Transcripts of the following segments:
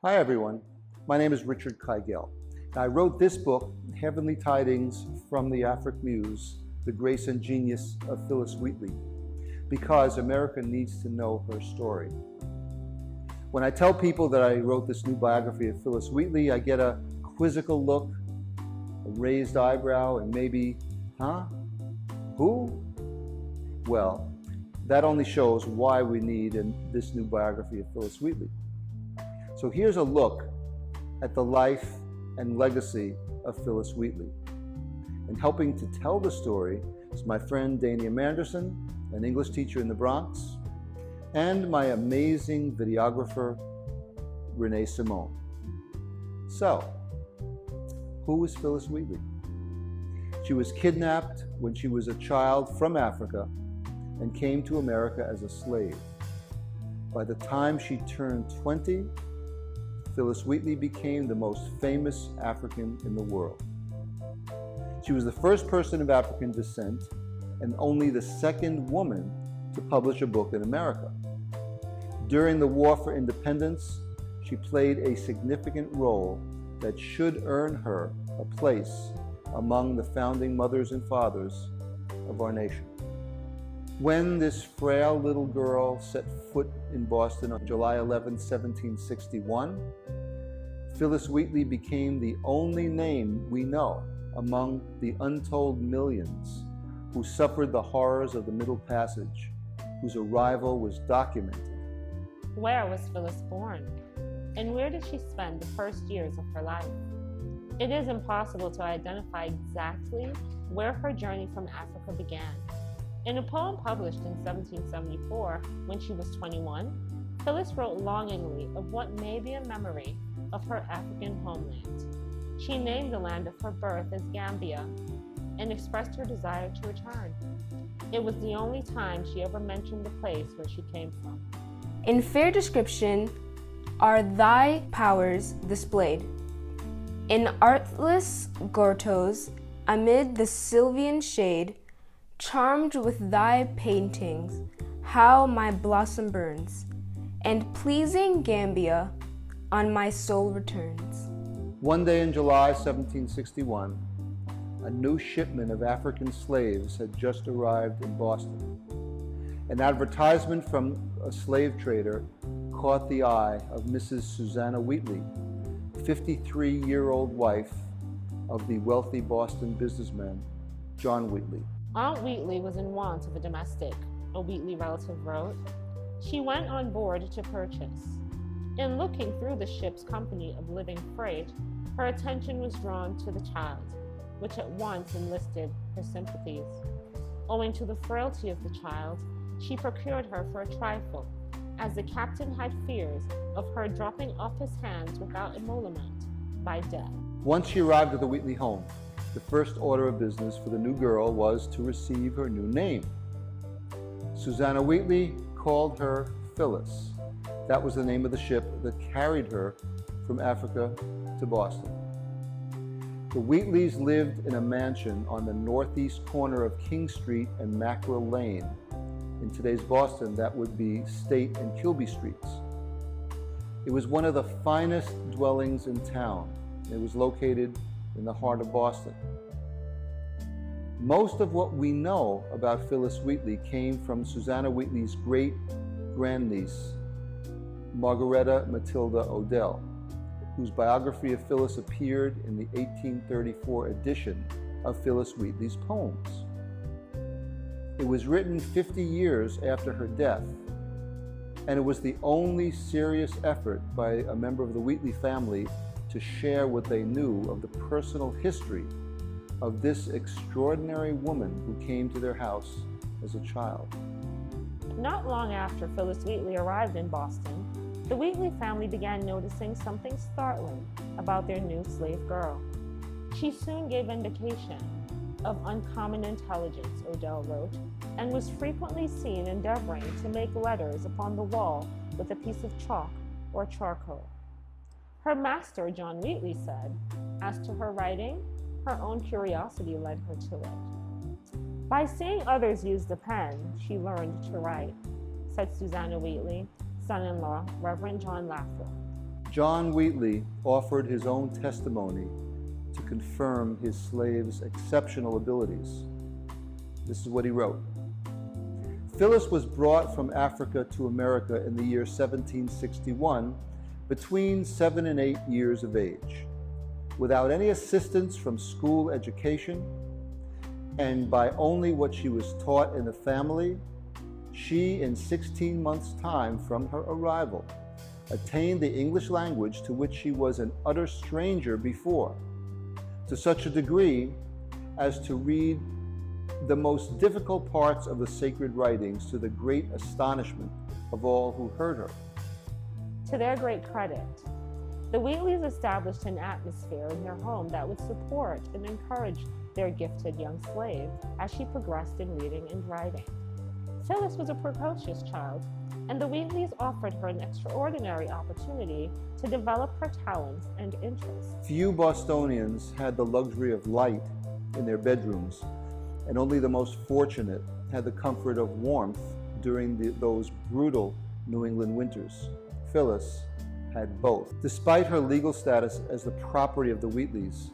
Hi everyone, my name is Richard Kygell. I wrote this book, Heavenly Tidings from the Afric Muse, The Grace and Genius of Phillis Wheatley, because America needs to know her story. When I tell people that I wrote this new biography of Phillis Wheatley, I get a quizzical look, a raised eyebrow, and maybe, huh? Who? Well, that only shows why we need this new biography of Phillis Wheatley. So here's a look at the life and legacy of Phillis Wheatley. And helping to tell the story is my friend Dania Manderson, an English teacher in the Bronx, and my amazing videographer, Renee Simone. So, who was Phillis Wheatley? She was kidnapped when she was a child from Africa and came to America as a slave. By the time she turned 20, Phillis Wheatley became the most famous African in the world. She was the first person of African descent and only the second woman to publish a book in America. During the War for Independence, she played a significant role that should earn her a place among the founding mothers and fathers of our nation. When this frail little girl set foot in Boston on July 11, 1761, Phillis Wheatley became the only name we know among the untold millions who suffered the horrors of the Middle Passage, whose arrival was documented. Where was Phillis born? And where did she spend the first years of her life? It is impossible to identify exactly where her journey from Africa began. In a poem published in 1774, when she was 21, Phillis wrote longingly of what may be a memory of her African homeland. She named the land of her birth as Gambia and expressed her desire to return. It was the only time she ever mentioned the place where she came from. In fair description are thy powers displayed. In artless grottos, amid the sylvan shade, charmed with thy paintings, how my blossom burns, and pleasing Gambia on my soul returns. One day in July 1761, a new shipment of African slaves had just arrived in Boston. An advertisement from a slave trader caught the eye of Mrs. Susanna Wheatley, 53-year-old wife of the wealthy Boston businessman John Wheatley. Aunt Wheatley was in want of a domestic, a Wheatley relative wrote. She went on board to purchase. In looking through the ship's company of living freight, her attention was drawn to the child, which at once enlisted her sympathies. Owing to the frailty of the child, she procured her for a trifle, as the captain had fears of her dropping off his hands without emolument by death. Once she arrived at the Wheatley home, the first order of business for the new girl was to receive her new name. Susanna Wheatley called her Phillis. That was the name of the ship that carried her from Africa to Boston. The Wheatleys lived in a mansion on the northeast corner of King Street and Mackerel Lane. In today's Boston, that would be State and Kilby Streets. It was one of the finest dwellings in town. It was located in the heart of Boston. Most of what we know about Phillis Wheatley came from Susanna Wheatley's great-grandniece, Margaretta Matilda Odell, whose biography of Phillis appeared in the 1834 edition of Phillis Wheatley's poems. It was written 50 years after her death, and it was the only serious effort by a member of the Wheatley family to share what they knew of the personal history of this extraordinary woman who came to their house as a child. Not long after Phillis Wheatley arrived in Boston, the Wheatley family began noticing something startling about their new slave girl. She soon gave indication of uncommon intelligence, Odell wrote, and was frequently seen endeavoring to make letters upon the wall with a piece of chalk or charcoal. Her master, John Wheatley, said, as to her writing, her own curiosity led her to it. By seeing others use the pen, she learned to write, said Susanna Wheatley, son-in-law, Reverend John Laffer. John Wheatley offered his own testimony to confirm his slave's exceptional abilities. This is what he wrote. Phillis was brought from Africa to America in the year 1761, between 7 and 8 years of age, without any assistance from school education, and by only what she was taught in the family. She, in 16 months' time from her arrival, attained the English language to which she was an utter stranger before, to such a degree as to read the most difficult parts of the sacred writings to the great astonishment of all who heard her. To their great credit, the Wheatleys established an atmosphere in their home that would support and encourage their gifted young slave as she progressed in reading and writing. Phillis was a precocious child, and the Wheatleys offered her an extraordinary opportunity to develop her talents and interests. Few Bostonians had the luxury of light in their bedrooms, and only the most fortunate had the comfort of warmth during those brutal New England winters. Phillis had both. Despite her legal status as the property of the Wheatleys,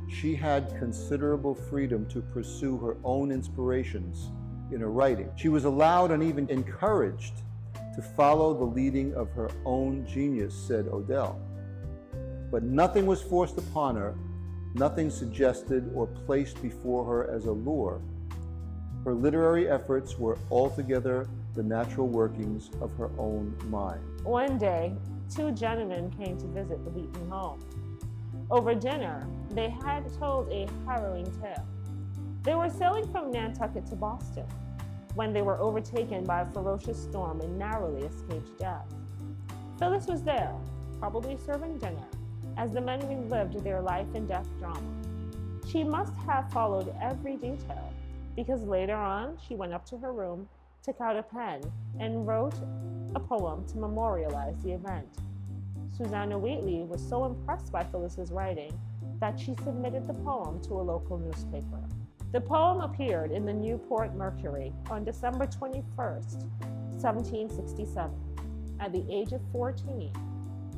she had considerable freedom to pursue her own inspirations in her writing. She was allowed and even encouraged to follow the leading of her own genius, said Odell. But nothing was forced upon her, nothing suggested or placed before her as a lure. Her literary efforts were altogether the natural workings of her own mind. One day, two gentlemen came to visit the Wheatley home. Over dinner, they had told a harrowing tale. They were sailing from Nantucket to Boston when they were overtaken by a ferocious storm and narrowly escaped death. Phillis was there, probably serving dinner, as the men relived their life and death drama. She must have followed every detail, because later on she went up to her room, took out a pen, and wrote a poem to memorialize the event. Susanna Wheatley was so impressed by Phillis's writing that she submitted the poem to a local newspaper. The poem appeared in the Newport Mercury on December 21st, 1767. At the age of 14,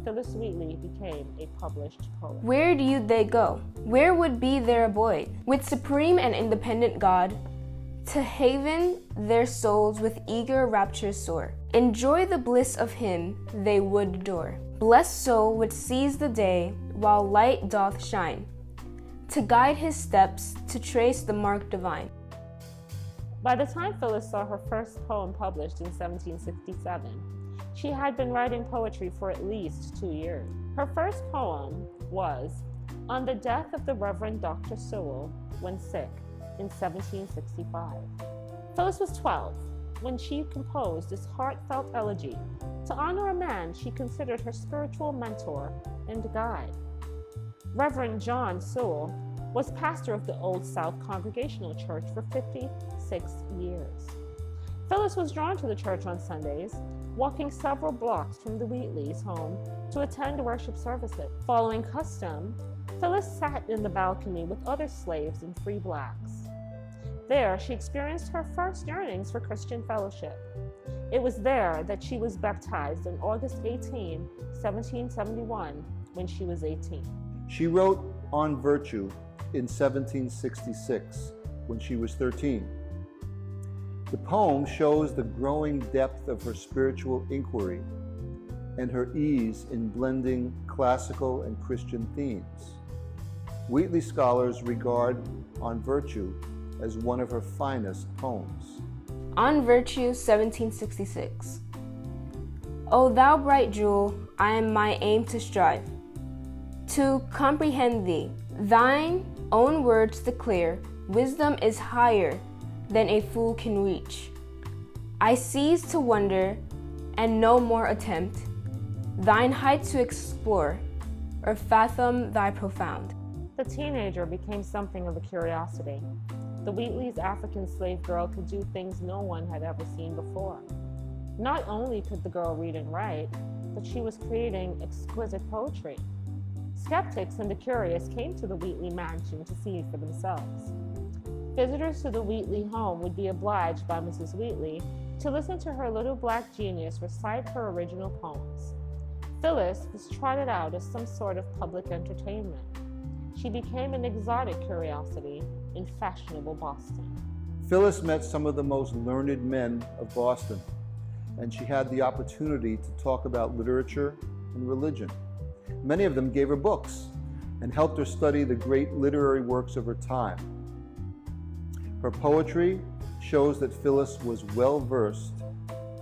Phillis Wheatley became a published poet. Where do they go? Where would be their abode? With supreme and independent God, to haven their souls with eager rapture soar. Enjoy the bliss of him they would adore. Blessed soul would seize the day while light doth shine, to guide his steps, to trace the mark divine. By the time Phillis saw her first poem published in 1767, she had been writing poetry for at least 2 years. Her first poem was On the Death of the Reverend Dr. Sewell When Sick in 1765. Phillis was 12 when she composed this heartfelt elegy to honor a man she considered her spiritual mentor and guide. Reverend John Sewell was pastor of the Old South Congregational Church for 56 years. Phillis was drawn to the church on Sundays, walking several blocks from the Wheatleys' home to attend worship services. Following custom, Phillis sat in the balcony with other slaves and free blacks. There, she experienced her first yearnings for Christian fellowship. It was there that she was baptized on August 18, 1771, when she was 18. She wrote On Virtue in 1766, when she was 13. The poem shows the growing depth of her spiritual inquiry and her ease in blending classical and Christian themes. Wheatley scholars regard On Virtue as one of her finest poems. On Virtue, 1766. O thou bright jewel, I am my aim to strive, to comprehend thee. Thine own words declare, wisdom is higher than a fool can reach. I cease to wonder and no more attempt thine height to explore or fathom thy profound. The teenager became something of a curiosity. The Wheatley's African slave girl could do things no one had ever seen before. Not only could the girl read and write, but she was creating exquisite poetry. Skeptics and the curious came to the Wheatley mansion to see for themselves. Visitors to the Wheatley home would be obliged by Mrs. Wheatley to listen to her little black genius recite her original poems. Phillis was trotted out as some sort of public entertainment. She became an exotic curiosity in fashionable Boston. Phillis met some of the most learned men of Boston, and she had the opportunity to talk about literature and religion. Many of them gave her books and helped her study the great literary works of her time. Her poetry shows that Phillis was well versed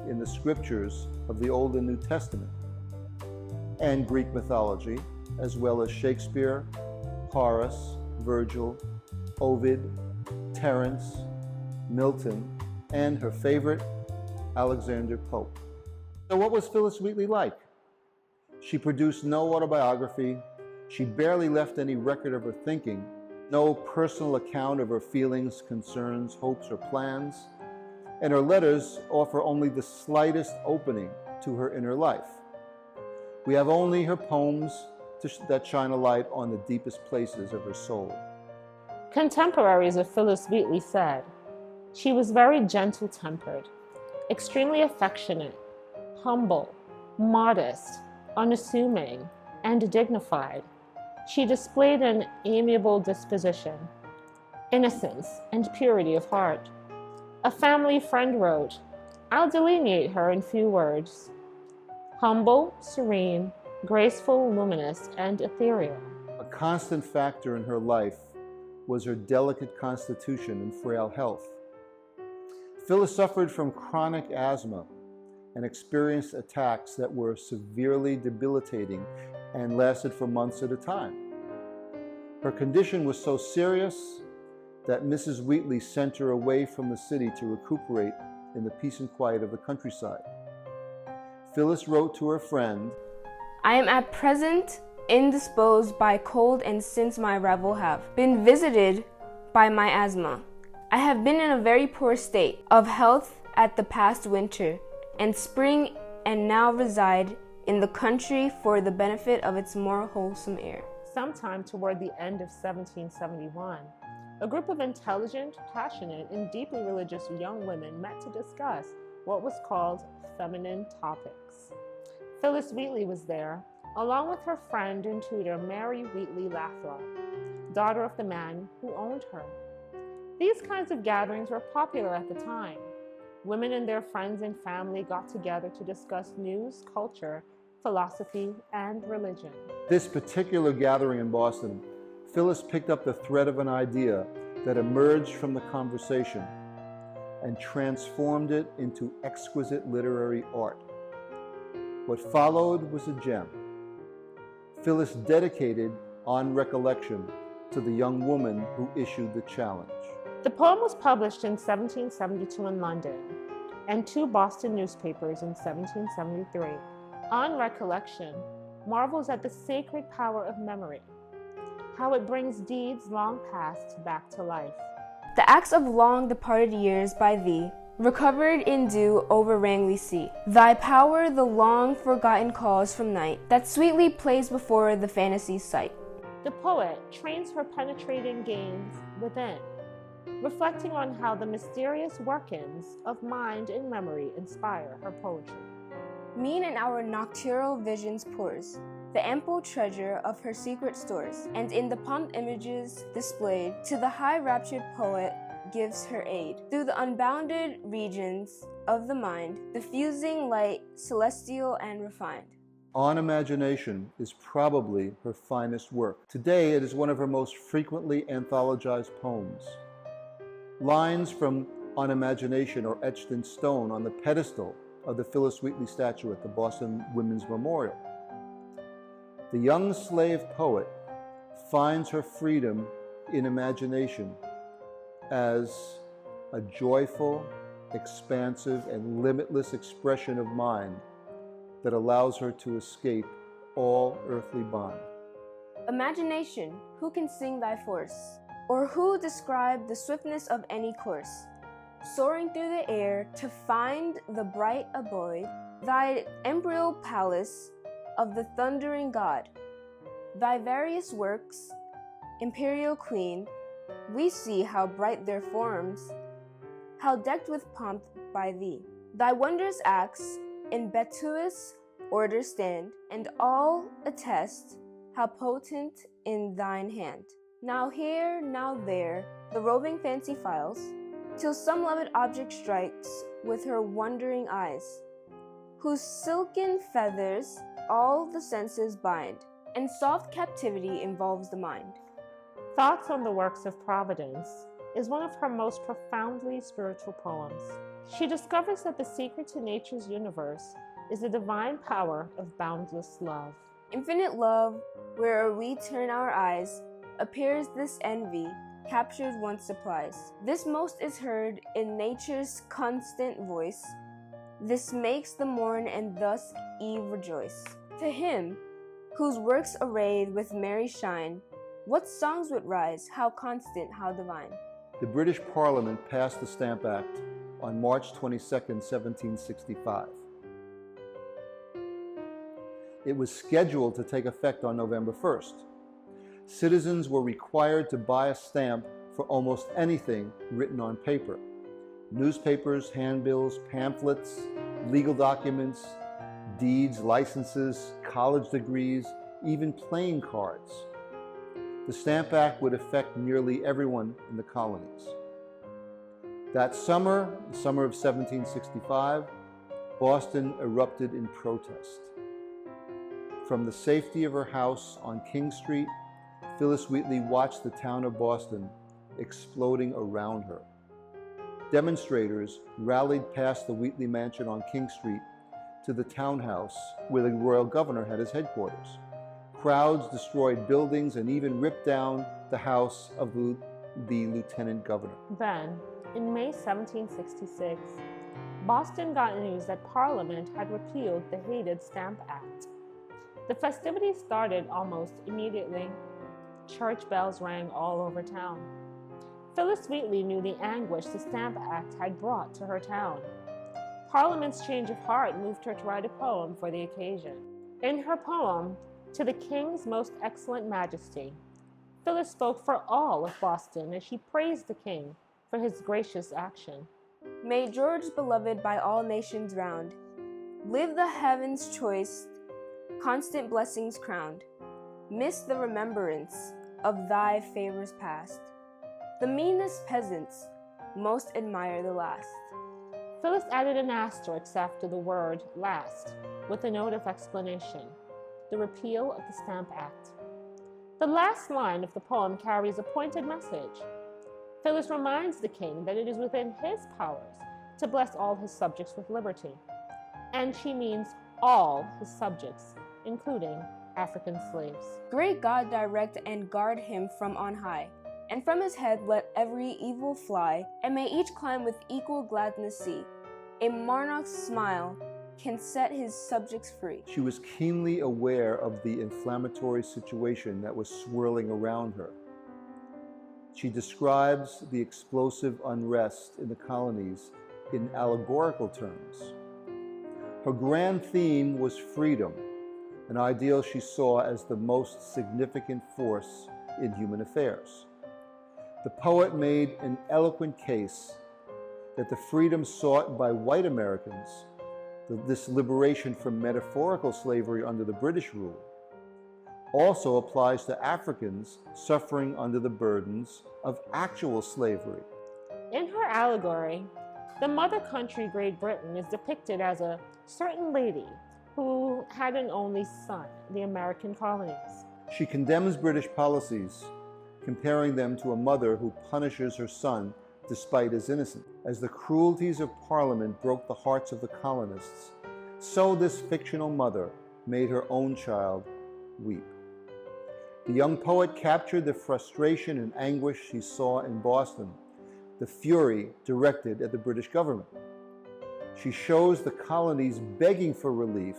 in the scriptures of the Old and New Testament and Greek mythology, as well as Shakespeare, Horace, Virgil, Ovid, Terence, Milton, and her favorite, Alexander Pope. So what was Phillis Wheatley like? She produced no autobiography. She barely left any record of her thinking, no personal account of her feelings, concerns, hopes, or plans, and her letters offer only the slightest opening to her inner life. We have only her poems that shine a light on the deepest places of her soul. Contemporaries of Phillis Wheatley said, "She was very gentle-tempered, extremely affectionate, humble, modest, unassuming, and dignified. She displayed an amiable disposition, innocence, and purity of heart." A family friend wrote, "I'll delineate her in few words: humble, serene, graceful, luminous, and ethereal." A constant factor in her life was her delicate constitution and frail health. Phillis suffered from chronic asthma and experienced attacks that were severely debilitating and lasted for months at a time. Her condition was so serious that Mrs. Wheatley sent her away from the city to recuperate in the peace and quiet of the countryside. Phillis wrote to her friend, I am at present indisposed by cold, and since my arrival have been visited by my asthma. I have been in a very poor state of health at the past winter and spring, and now reside in the country for the benefit of its more wholesome air. Sometime toward the end of 1771, a group of intelligent, passionate, and deeply religious young women met to discuss what was called feminine topics. Phillis Wheatley was there, along with her friend and tutor Mary Wheatley Lathrop, daughter of the man who owned her. These kinds of gatherings were popular at the time. Women and their friends and family got together to discuss news, culture, philosophy, and religion. This particular gathering in Boston, Phillis picked up the thread of an idea that emerged from the conversation and transformed it into exquisite literary art. What followed was a gem. Phillis dedicated On Recollection to the young woman who issued the challenge. The poem was published in 1772 in London and 2 Boston newspapers in 1773. On Recollection marvels at the sacred power of memory, how it brings deeds long past back to life. The acts of long departed years by thee, recovered in dew overrang we see. Thy power the long forgotten calls from night, that sweetly plays before the fantasy's sight. The poet trains her penetrating gains within, reflecting on how the mysterious workings of mind and memory inspire her poetry. Mean in our nocturnal visions pours the ample treasure of her secret stores, and in the pomp images displayed to the high-raptured poet gives her aid. Through the unbounded regions of the mind, diffusing light celestial and refined. On Imagination is probably her finest work. Today it is one of her most frequently anthologized poems. Lines from On Imagination are etched in stone on the pedestal of the Phillis Wheatley statue at the Boston Women's Memorial. The young slave poet finds her freedom in imagination as a joyful, expansive, and limitless expression of mind that allows her to escape all earthly bond. Imagination, who can sing thy force, or who describe the swiftness of any course? Soaring through the air to find the bright abode, thy empyreal palace of the thund'ring God. Thy various works, imperial queen, we see how bright their forms, how decked with pomp by thee. Thy wondrous acts, impetuous orders stand, and all attest how potent in thine hand. Now here, now there, the roving fancy files, till some loved object strikes with her wondering eyes, whose silken feathers all the senses bind, and soft captivity involves the mind. Thoughts on the Works of Providence is one of her most profoundly spiritual poems. She discovers that the secret to nature's universe is the divine power of boundless love. Infinite love, where'er we turn our eyes, appears this envy, captured once supplies. This most is heard in nature's constant voice. This makes the morn and thus eve rejoice. To him, whose works arrayed with merry shine, what songs would rise, how constant, how divine. The British Parliament passed the Stamp Act on March 22, 1765. It was scheduled to take effect on November 1st. Citizens were required to buy a stamp for almost anything written on paper. Newspapers, handbills, pamphlets, legal documents, deeds, licenses, college degrees, even playing cards. The Stamp Act would affect nearly everyone in the colonies. That summer, the summer of 1765, Boston erupted in protest. From the safety of her house on King Street, Phillis Wheatley watched the town of Boston exploding around her. Demonstrators rallied past the Wheatley mansion on King Street to the townhouse where the royal governor had his headquarters. Crowds destroyed buildings and even ripped down the house of the lieutenant governor. Then, in May 1766, Boston got news that Parliament had repealed the hated Stamp Act. The festivities started almost immediately. Church bells rang all over town. Phillis Wheatley knew the anguish the Stamp Act had brought to her town. Parliament's change of heart moved her to write a poem for the occasion. In her poem, To the King's Most Excellent Majesty, Phillis spoke for all of Boston as she praised the king for his gracious action. May George, beloved by all nations round, live the heaven's choice, constant blessings crowned, miss the remembrance of thy favors past. The meanest peasants most admire the last. Phillis added an asterisk after the word last with a note of explanation: the repeal of the Stamp Act. The last line of the poem carries a pointed message. Phillis reminds the king that it is within his powers to bless all his subjects with liberty. And she means all his subjects, including African slaves. Great God, direct and guard him from on high, and from his head let every evil fly, and may each climb with equal gladness see. A monarch's smile can set his subjects free. She was keenly aware of the inflammatory situation that was swirling around her. She describes the explosive unrest in the colonies in allegorical terms. Her grand theme was freedom, an ideal she saw as the most significant force in human affairs. The poet made an eloquent case that the freedom sought by white Americans, this liberation from metaphorical slavery under the British rule, also applies to Africans suffering under the burdens of actual slavery. In her allegory, the mother country, Great Britain, is depicted as a certain lady who had an only son, the American colonies. She condemns British policies, comparing them to a mother who punishes her son despite his innocence. As the cruelties of Parliament broke the hearts of the colonists, so this fictional mother made her own child weep. The young poet captured the frustration and anguish she saw in Boston, the fury directed at the British government. She shows the colonies begging for relief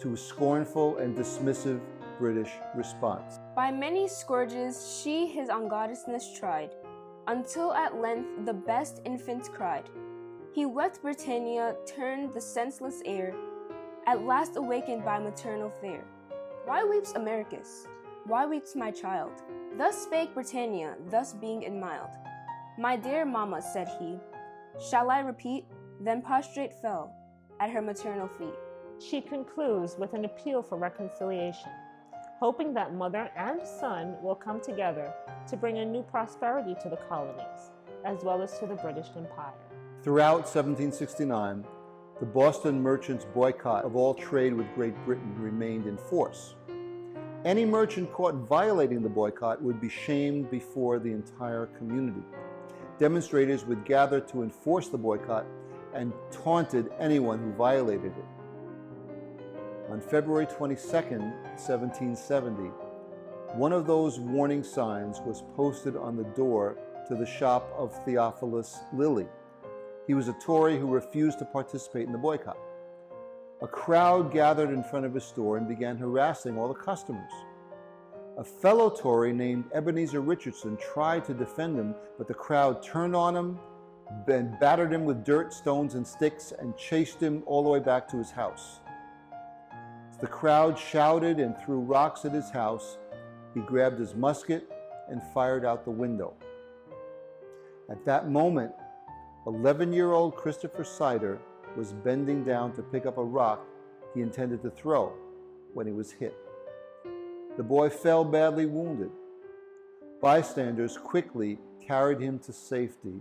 to a scornful and dismissive British response. By many scourges she his ungodliness tried, until at length the best infant cried. He wept Britannia, turned the senseless air, at last awakened by maternal fear. Why weeps Americus? Why weeps my child? Thus spake Britannia, thus being enmild. My dear mamma, said he, shall I repeat? Then prostrate fell at her maternal feet. She concludes with an appeal for reconciliation, hoping that mother and son will come together to bring a new prosperity to the colonies, as well as to the British Empire. Throughout 1769, the Boston merchants' boycott of all trade with Great Britain remained in force. Any merchant caught violating the boycott would be shamed before the entire community. Demonstrators would gather to enforce the boycott and taunted anyone who violated it. On February 22, 1770, one of those warning signs was posted on the door to the shop of Phillis Wheatley. He was a Tory who refused to participate in the boycott. A crowd gathered in front of his store and began harassing all the customers. A fellow Tory named Ebenezer Richardson tried to defend him, but the crowd turned on him, then battered him with dirt, stones, and sticks, and chased him all the way back to his house. As the crowd shouted and threw rocks at his house, he grabbed his musket and fired out the window. At that moment, 11-year-old Christopher Sider was bending down to pick up a rock he intended to throw when he was hit. The boy fell badly wounded. Bystanders quickly carried him to safety,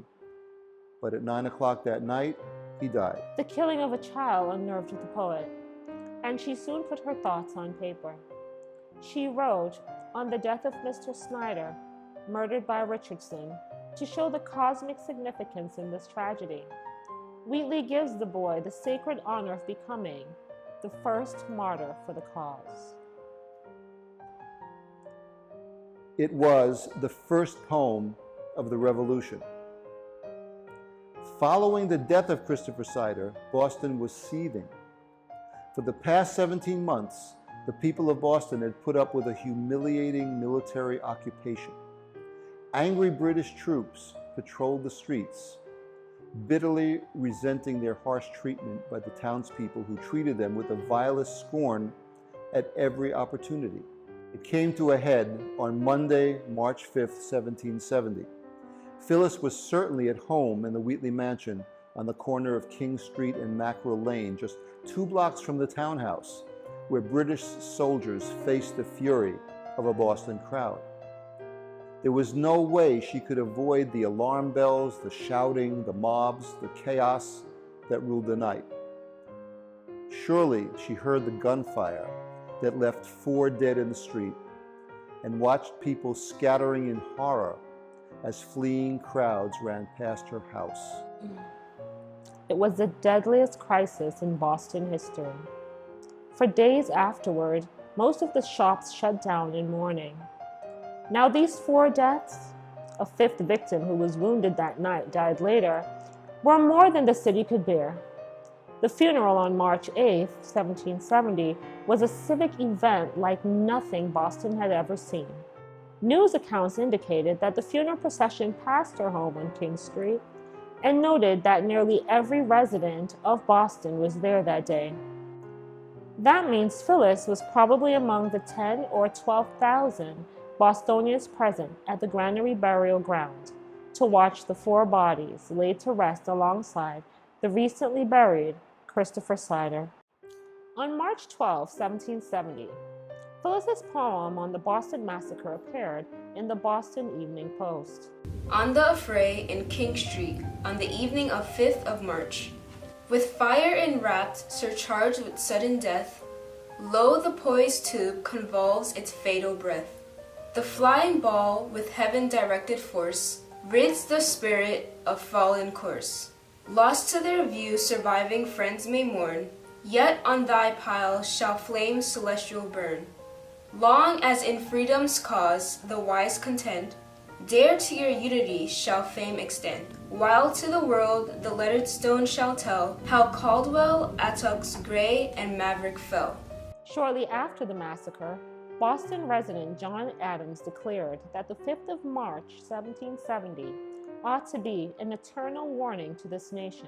but at 9 o'clock that night, he died. The killing of a child unnerved the poet, and she soon put her thoughts on paper. She wrote on the death of Mr. Snyder, murdered by Richardson, to show the cosmic significance in this tragedy. Wheatley gives the boy the sacred honor of becoming the first martyr for the cause. It was the first poem of the Revolution. Following the death of Christopher Sider, Boston was seething. For the past 17 months, the people of Boston had put up with a humiliating military occupation. Angry British troops patrolled the streets, bitterly resenting their harsh treatment by the townspeople who treated them with the vilest scorn at every opportunity. It came to a head on Monday, March 5th, 1770. Phillis was certainly at home in the Wheatley mansion on the corner of King Street and Mackerel Lane, just 2 blocks from the townhouse, where British soldiers faced the fury of a Boston crowd. There was no way she could avoid the alarm bells, the shouting, the mobs, the chaos that ruled the night. Surely she heard the gunfire that left 4 dead in the street and watched people scattering in horror as fleeing crowds ran past her house. It was the deadliest crisis in Boston history. For days afterward, most of the shops shut down in mourning. Now these 4 deaths, a 5th victim who was wounded that night died later, were more than the city could bear. The funeral on March 8, 1770, was a civic event like nothing Boston had ever seen. News accounts indicated that the funeral procession passed her home on King Street and noted that nearly every resident of Boston was there that day. That means Phillis was probably among the 10 or 12,000 Bostonians present at the Granary Burial Ground to watch the 4 bodies laid to rest alongside the recently buried Christopher Sider. On March 12, 1770, Phillis's poem on the Boston Massacre appeared in the Boston Evening Post. On the Affray in King Street, on the evening of 5th of March, with fire enwrapped, surcharged with sudden death, lo, the poised tube convolves its fatal breath. The flying ball, with heaven-directed force, rids the spirit of fallen course. Lost to their view, surviving friends may mourn, yet on thy pile shall flames celestial burn. Long as in freedom's cause the wise contend, dare to your unity shall fame extend, while to the world the lettered stone shall tell how Caldwell, Attucks, Gray, and Maverick fell. Shortly after the massacre, Boston resident John Adams declared that the 5th of March, 1770, ought to be an eternal warning to this nation.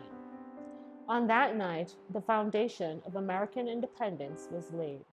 On that night, the foundation of American independence was laid.